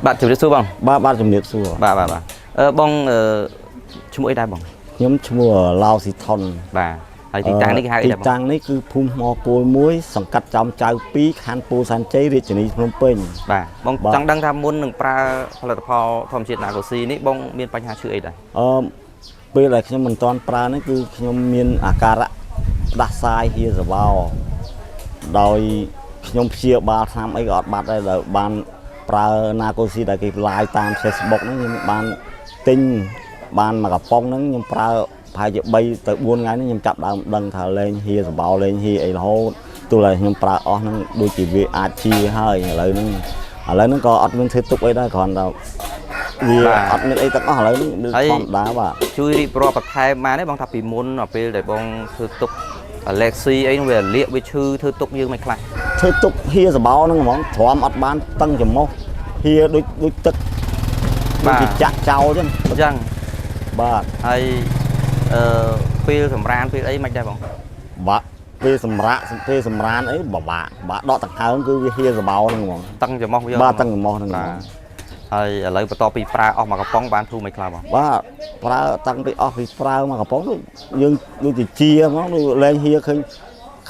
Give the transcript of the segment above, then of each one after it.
bạn chụp được xu bằng ba chục niệm xưa bà bong chung ấy đây bong nhóm chùa lao xì thon bà hay thì trang này haiទី đây តាំងនេះគឺភូមិថ្មគោលមួយសង្កាត់ចំចៅ2ខណ្ឌពោធិ៍សែនជ័យរាជធានីភ្នំពេញ bà bong chẳng đang tham muốn đừng praផលិតផលធម្មជាតិណាកូស៊ីនេះបងមានបញ្ហាឈឺអីដែរ ពេលដែលខ្ញុំមិនតាន់ប្រើនេះគឺខ្ញុំមានអាការៈផ្ដាសាយហៀសវោដោយខ្ញុំព្យាបាលថ្នាំអីក៏អត់បាត់ដែរដល់បានប្រើណាកូស៊ីដែលគេ live តាម Facebook ហ្នឹងខ្ញុំបានទិញបានមកកំប៉ុងហ្នឹងខ្ញុំប្រើប្រហែលជា3ទៅ4ថ្ងៃនេះខ្ញុំចាប់ដើមដឹងថាលេងហៀសបោលេងហៀអីរហូតទោះតែខ្ញុំប្រើអស់ហ្នឹងដូចជាវាអាចជាហើយឥឡូវហ្នឹងក៏អត់មានធ្វើទុកអីដែរគ្រាន់តែវាអត់មានអីទាំងអស់ឥឡូវនេះធម្មតាបាទជួយរៀបរាប់បន្ថែមមកនេះបងថាពីមុនពេលដែលបងធ្វើទុកAlexi អីវាលាកវាឈឺធ្វើទុកយើងមិនខ្លះ ធ្វើទុកហៀសបោហ្នឹងហ្មងទ្រាំអត់បានតឹងច្រមុះហៀដូចទឹកបាទចាក់ចោលចឹងបាទហើយពេលសម្រានពេលអីមិនដែរបងបាទពេលសម្រានអីបបាក់ដកដង្ហើមគឺវាហៀសបោហ្នឹងហ្មងតឹងច្រមុះវាបាទតឹងច្រមុះហ្នឹងបាទហើយឥឡូវបន្តពីប្រើអស់មកកំប៉ុងបានធូរមិនខ្លះបងបាទប្រើតាំងពីអស់ពីប្រើមកកំប៉ុងយើងដូចជាហ្មងលេងហៀឃើញ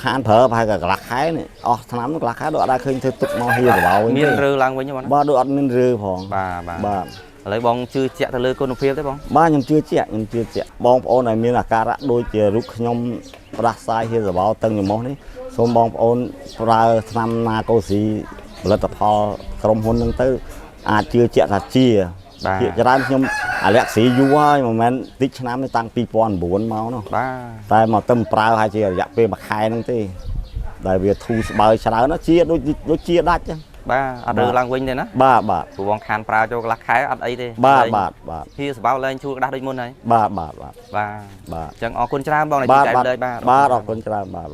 ខានប្រើប្រហែលកន្លះខែនេះអស់ឆ្នាំកន្លះខែដូចអត់ដែរឃើញធ្វើទុកមកហៀសបោវិញមានរើឡើងវិញបងបាទដូចអត់មានរើផងបាទឥឡូវបងជឿជាក់ទៅលើគុណភាពទេបងបាទខ្ញុំជឿជាក់បងប្អូនដែលមានអាការៈដូចជារូបខ្ញុំផ្ដាសាយហៀសបោតឹងច្រមុះនេះសូមបងប្អូនប្រើថ្នាំណាកូស៊ីផលិតផលក្រុមហ៊ុនហ្នឹងទៅអាចជឿជាក់ថាជាភាគច្រើនខ្ញុំអាឡែកស៊ីយូរហើយមិនមែនតិចឆ្នាំនេះតាំង2009មកនោះបាទតែមកទៅប្រើហើយជារយៈពេល1ខែហ្នឹងទេដែលវាធូរស្បើយច្រើនជាដូចជាដាច់ចឹងបាទអត់រើឡើងវិញទេណាបាទព្រោះបងខានប្រើចូលកន្លះខែអត់អីទេបាទហៀសបោលែងជួលក្តាស់ដូចមុនហើយបាទអញ្ចឹងអរគុណច្រើនបងដែលជួយចែកលេខបាទអរគុណច្រើនបាទ